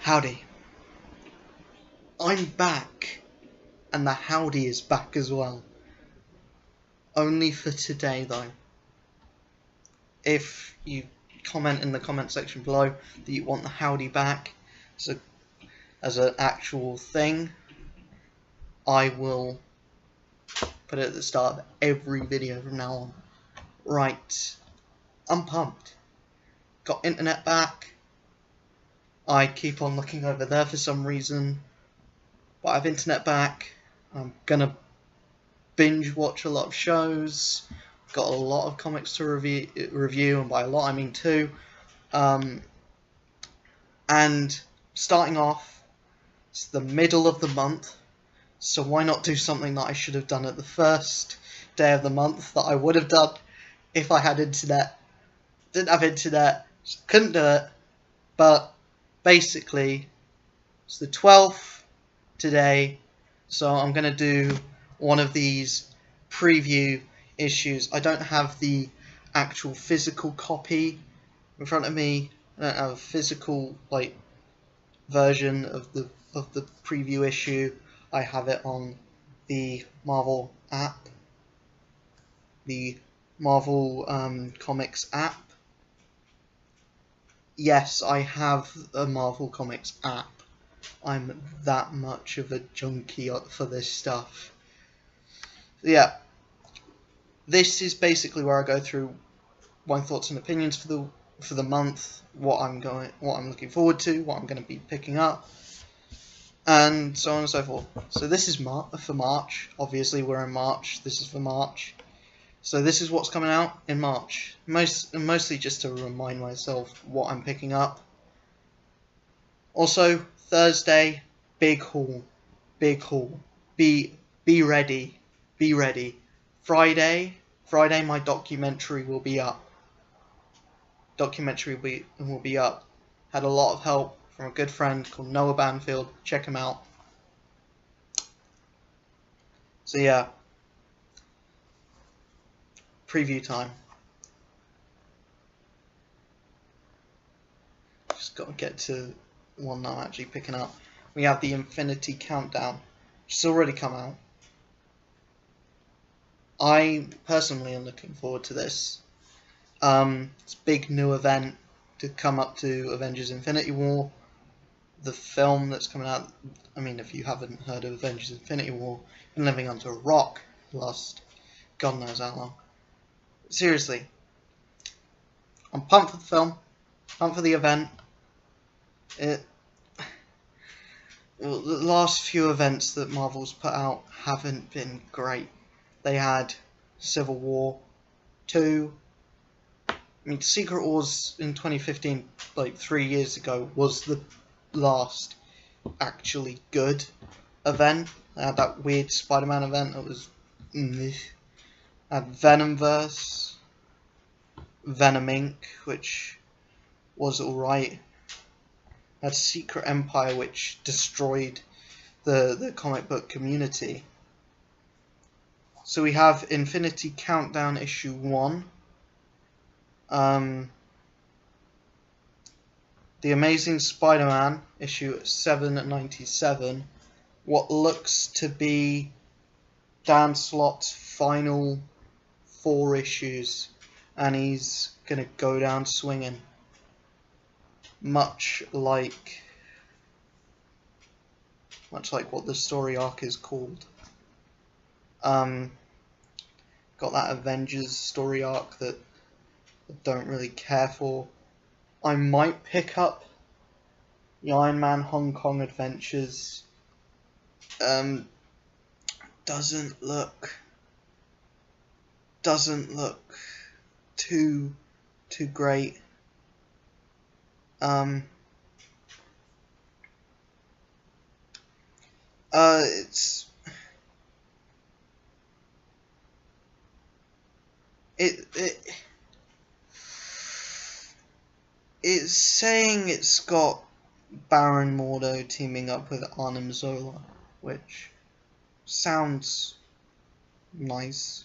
Howdy. I'm back, and the howdy is back as well. Only for today though. If you comment in the comment section below that you want the howdy back as an actual thing, I will put it at the start of every video from now on. Right, I'm pumped. Got internet back. I keep on looking over there for some reason, but I have internet back. I'm gonna binge watch a lot of shows. Got a lot of comics to review, and by a lot I mean two. And starting off, it's the middle of the month, so why not do something that I should have done at the first day of the month that I would have done if I had internet. Didn't have internet, so couldn't do it, but basically it's the 12th today, so I'm going to do one of these preview issues. I don't have the actual physical copy in front of me. I don't have a physical version of the preview issue. I have it on the Marvel app, the Marvel Comics app. Yes, I have a Marvel Comics app. I'm that much of a junkie for this stuff. So yeah, this is basically where I go through my thoughts and opinions for the month, what I'm looking forward to, what I'm going to be picking up, and so on and so forth. So this is for March. Obviously, we're in March. This is for March. So this is what's coming out in March. Mostly just to remind myself what I'm picking up. Also, Thursday, big haul. Be ready. Be ready. Friday, my documentary will be up. Will be up. Had a lot of help from a good friend called Noah Banfield. Check him out. So yeah. Preview time. Just got to get to one that I'm actually picking up. We have the Infinity Countdown, which has already come out. I personally am looking forward to this. It's a big new event to come up to Avengers Infinity War, the film that's coming out. I mean, if you haven't heard of Avengers Infinity War, you've been living under a rock the last God knows how long. Seriously, I'm pumped for the film, pumped for the event. The last few events that Marvel's put out haven't been great. They had Civil War 2. I mean, Secret Wars in 2015, like 3 years ago, was the last actually good event. They had that weird Spider-Man event that was had Venomverse, Venom Inc., which was alright. Had Secret Empire, which destroyed the comic book community. So we have Infinity Countdown issue 1. The Amazing Spider-Man issue 797. What looks to be Dan Slott's final 4 issues, and he's gonna go down swinging, much like what the story arc is called. Got that Avengers story arc that I don't really care for. I might pick up the Iron Man Hong Kong Adventures. Doesn't look too great. It's saying it's got Baron Mordo teaming up with Arnim Zola, which sounds nice,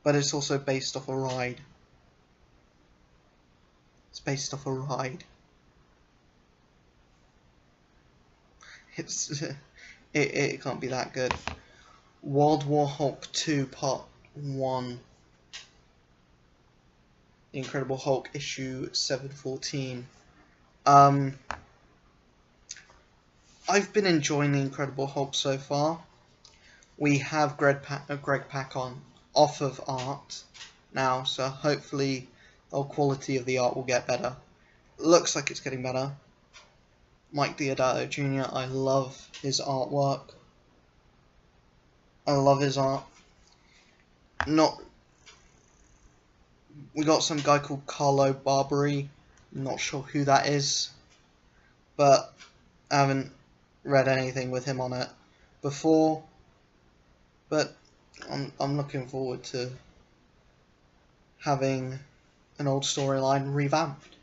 but it's also based off a ride. It's based off a ride. It's it can't be that good. World War Hulk 2 Part 1. The Incredible Hulk issue 714. I've been enjoying the Incredible Hulk so far. We have Greg Pak on off of art now, so hopefully the quality of the art will get better. Looks like it's getting better. Mike Deodato Jr., I love his artwork. I love his art. We got some guy called Carlo Barberi. Not sure who that is, but I haven't read anything with him on it before. But I'm looking forward to having an old storyline revamped.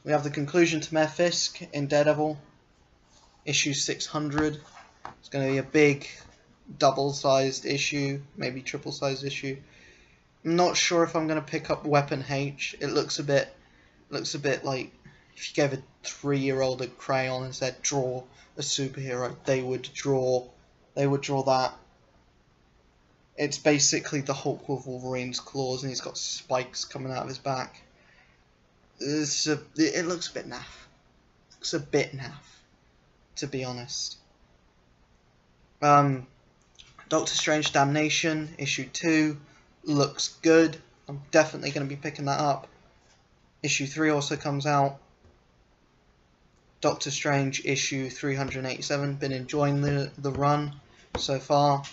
We have the conclusion to Mayor Fisk in Daredevil, issue 600. It's going to be a big double-sized issue, maybe triple-sized issue. I'm not sure if I'm going to pick up Weapon H. It looks a bit like if you gave a 3-year-old a crayon and said draw a superhero, they would draw that. It's basically the Hulk with Wolverine's claws, and he's got spikes coming out of his back. It looks a bit naff. Looks a bit naff, to be honest. Doctor Strange Damnation, issue 2, looks good. I'm definitely going to be picking that up. Issue 3 also comes out. Doctor Strange, issue 387, been enjoying the run so far.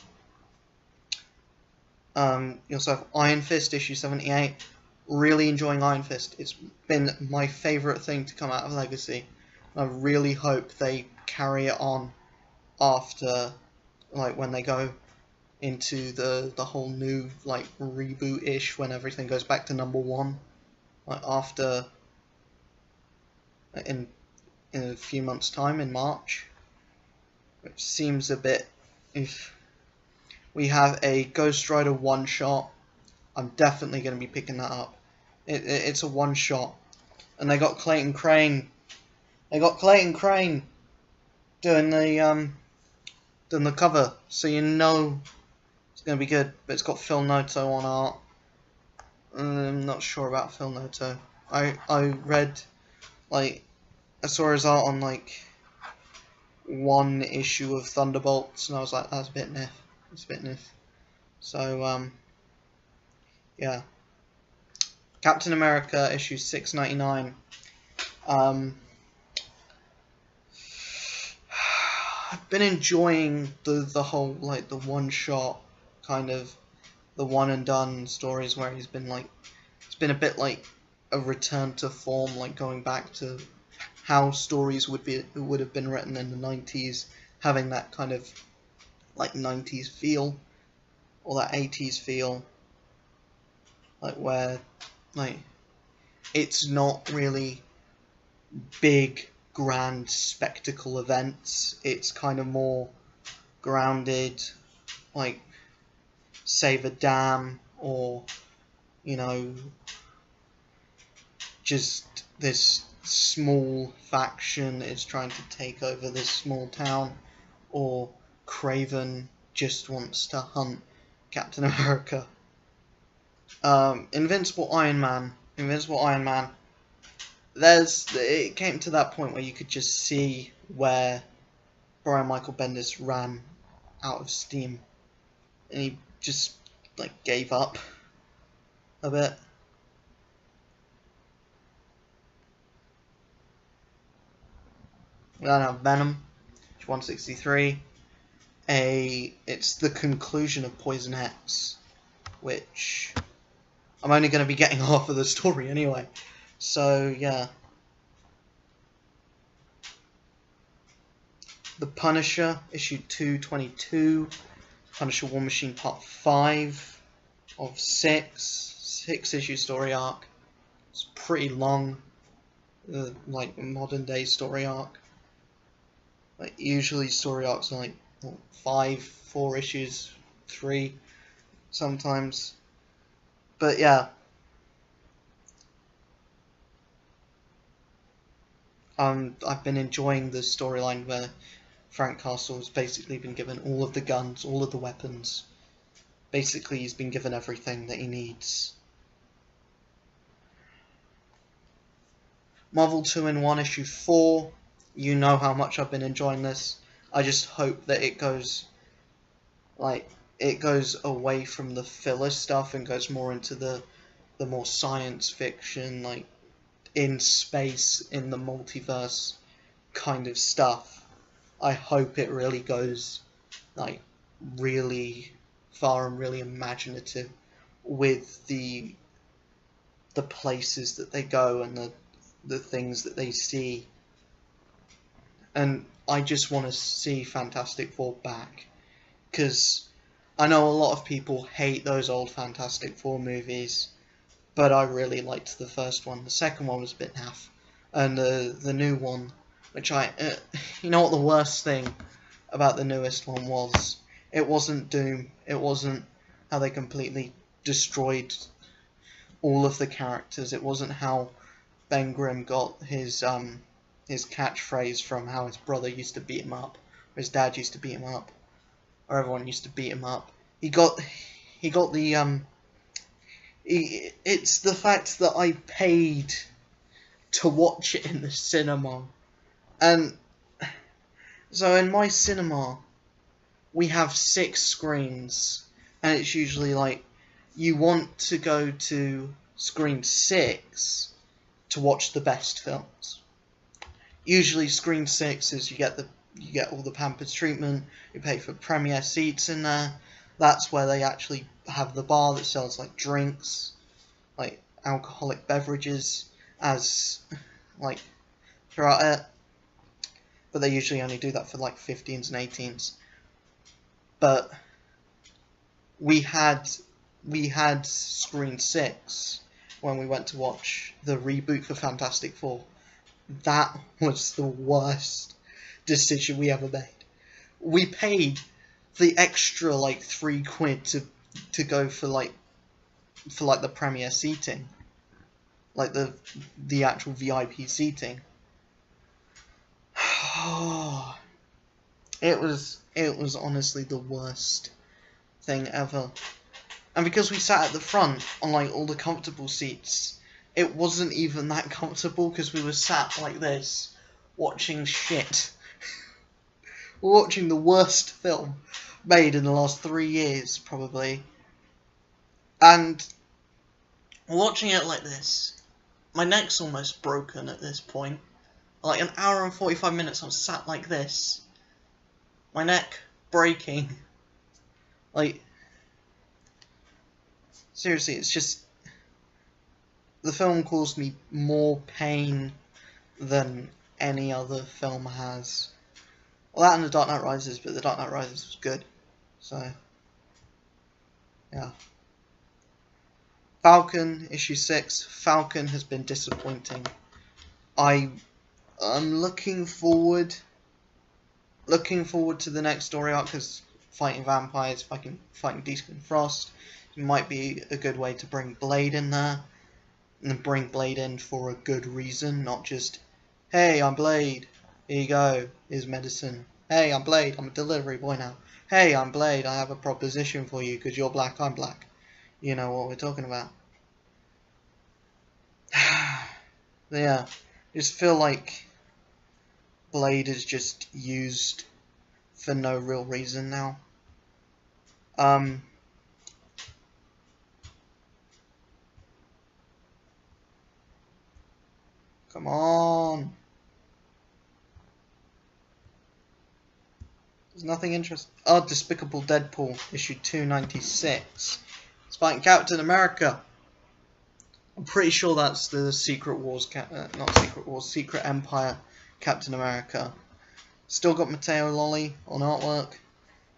You also have Iron Fist, issue 78. Really enjoying Iron Fist. It's been my favourite thing to come out of Legacy. I really hope they carry it on after, like, when they go into the whole new, like, reboot-ish, when everything goes back to #1. Like, after, in a few months' time, in March. Which seems a bit... We have a Ghost Rider one-shot. I'm definitely going to be picking that up. It's a one-shot. And they got Clayton Crane. They got Clayton Crane doing the cover, so you know it's going to be good. But it's got Phil Noto on art. I'm not sure about Phil Noto. I read, like, I saw his art on, like, one issue of Thunderbolts, and I was like, that's a bit niff. It's a bit niff. So, yeah. Captain America, issue 699. I've been enjoying the whole, like, the one-shot, kind of, the one-and-done stories where he's been, like, it's been a bit like a return to form, like, going back to how stories would have been written in the 90s, having that kind of, like, 90s feel, or that 80s feel, like, where, like, it's not really big, grand spectacle events. It's kind of more grounded, like, save a dam, or, you know, just this small faction is trying to take over this small town, or Kraven just wants to hunt Captain America. Invincible Iron Man. It came to that point where you could just see where Brian Michael Bendis ran out of steam, and he just, like, gave up a bit. We then have Venom, 163. It's the conclusion of Poison X, which I'm only going to be getting half of the story anyway. So, yeah. The Punisher, issue 222. Punisher War Machine Part 5 of 6-issue story arc. It's pretty long, like, modern day story arc. Like, usually story arcs are like 4 issues, 3 sometimes. But yeah. I've been enjoying the storyline where Frank Castle's basically been given all of the guns, all of the weapons. Basically, he's been given everything that he needs. Marvel 2-in-1 issue 4. You know how much I've been enjoying this. I just hope that it goes away from the filler stuff and goes more into the more science fiction, like in space, in the multiverse kind of stuff. I hope it really goes like really far and really imaginative with the places that they go and the things that they see. And I just want to see Fantastic Four back, because I know a lot of people hate those old Fantastic Four movies, but I really liked the first one. The second one was a bit naff, and the new one, which you know what the worst thing about the newest one was? It wasn't Doom. It wasn't how they completely destroyed all of the characters. It wasn't how Ben Grimm got his catchphrase from how his brother used to beat him up, or his dad used to beat him up, or everyone used to beat him up. It's the fact that I paid to watch it in the cinema. And so in my cinema, we have 6 screens, and it's usually like, you want to go to screen 6 to watch the best films. Usually screen 6 is you get all the pampered treatment, you pay for premiere seats in there. That's where they actually have the bar that sells like drinks, like alcoholic beverages, as like throughout it. But they usually only do that for like 15s and 18s. But we had screen 6 when we went to watch the reboot for Fantastic Four. That was the worst decision we ever made. We paid the extra like £3 to go for the premiere seating, like the actual VIP seating. It was honestly the worst thing ever. And because we sat at the front on like all the comfortable seats, it wasn't even that comfortable, because we were sat like this watching shit. We're watching the worst film made in the last 3 years, probably. And watching it like this, my neck's almost broken at this point. Like an hour and 45 minutes I'm sat like this. My neck breaking. Like, seriously, it's just, the film caused me more pain than any other film has. Well, that and The Dark Knight Rises, but The Dark Knight Rises was good. So, yeah. Falcon, issue 6. Falcon has been disappointing. I'm looking forward to the next story arc, because fighting vampires, fighting Deacon Frost, it might be a good way to bring Blade in there, and bring Blade in for a good reason, not just, hey, I'm Blade, here you go, here's medicine. Hey, I'm Blade, I'm a delivery boy now. Hey, I'm Blade, I have a proposition for you, because you're black, I'm black. You know what we're talking about. Yeah, I just feel like Blade is just used for no real reason now. Come on. There's nothing interesting. Oh, Despicable Deadpool, issue 296. It's fighting Captain America. I'm pretty sure that's the Secret Wars, not Secret Wars, Secret Empire Captain America. Still got Matteo Lolli on artwork.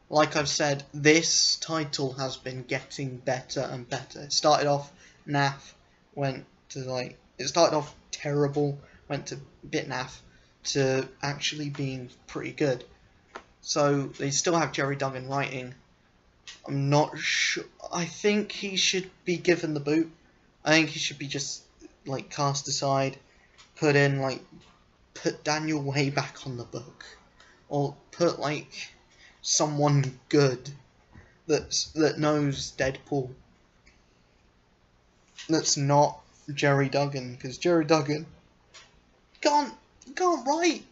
Like I've said, this title has been getting better and better. It started off naff, it started off terrible, went to a bit naff, to actually being pretty good. So they still have Jerry Duggan writing. I'm not sure. I think he should be given the boot. I think he should be just cast aside, put in put Daniel Way back on the book, or put like someone good that knows Deadpool. That's not Jerry Duggan, because Jerry Duggan can't write.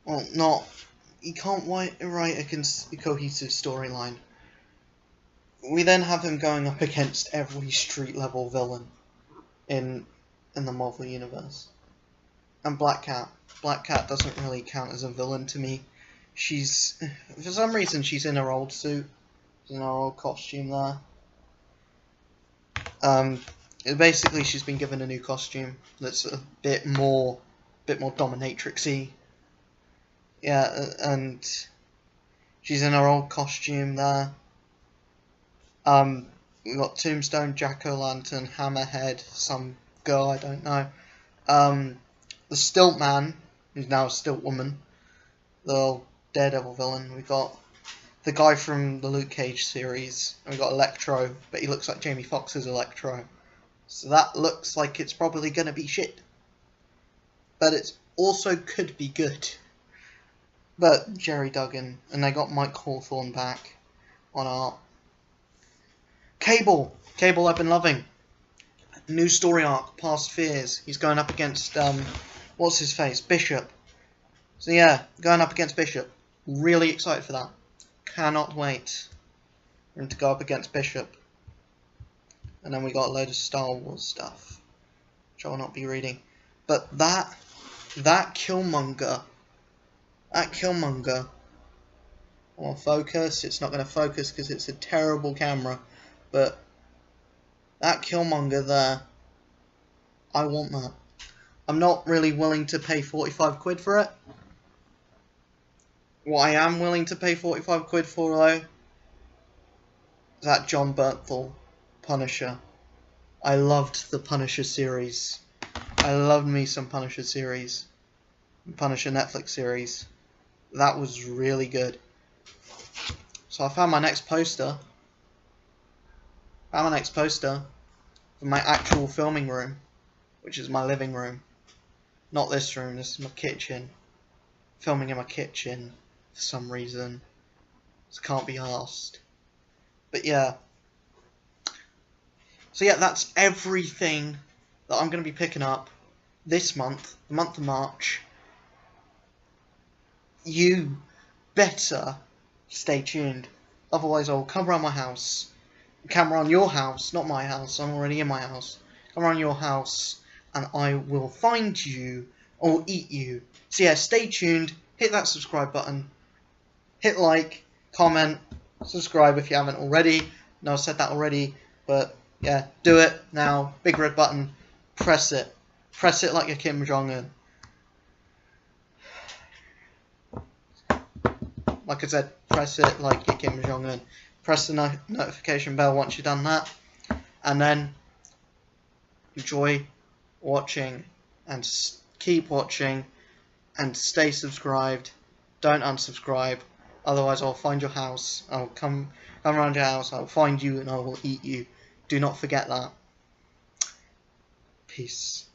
Well, he can't write a cohesive storyline. We then have him going up against every street level villain in the Marvel universe. And Black Cat. Black Cat doesn't really count as a villain to me. She's, for some reason, she's in her old suit, in her old costume there. Basically, she's been given a new costume that's a bit more dominatrix-y. Yeah, and she's in her old costume there. We've got Tombstone, Jack-O-Lantern, Hammerhead, some girl I don't know. The Stilt Man, who's now a Stilt Woman, the old Daredevil villain. We've got the guy from the Luke Cage series, and we've got Electro, but he looks like Jamie Foxx's Electro. So that looks like it's probably going to be shit. But it also could be good. But Jerry Duggan, and they got Mike Hawthorne back on art. Cable I've been loving. New story arc, Past Fears. He's going up against, what's his face? Bishop. So yeah, going up against Bishop. Really excited for that. Cannot wait for him to go up against Bishop. And then we got a load of Star Wars stuff, which I will not be reading. But that Killmonger, I want to focus. It's not going to focus because it's a terrible camera. But that Killmonger there, I want that. I'm not really willing to pay 45 quid for it. What I am willing to pay 45 quid for, though, is that John Bernthal Punisher. I loved the Punisher series. I loved me some Punisher series. Punisher Netflix series. That was really good. So I found my next poster. For my actual filming room, which is my living room. Not this room, this is my kitchen. Filming in my kitchen for some reason. So can't be arsed. But yeah. So yeah, that's everything that I'm going to be picking up this month, the month of March. You better stay tuned. Otherwise I'll come around my house. Come around your house, not my house, I'm already in my house. Come around your house and I will find you or eat you. So yeah, stay tuned, hit that subscribe button, hit like, comment, subscribe if you haven't already. No, I said that already, but yeah, do it now. Big red button, press it. Press it like you're Kim Jong-un. Like I said, press it like you're Kim Jong-un. Press the notification bell once you've done that. And then enjoy watching and keep watching and stay subscribed. Don't unsubscribe. Otherwise I'll find your house. I'll come around your house. I'll find you and I will eat you. Do not forget that. Peace.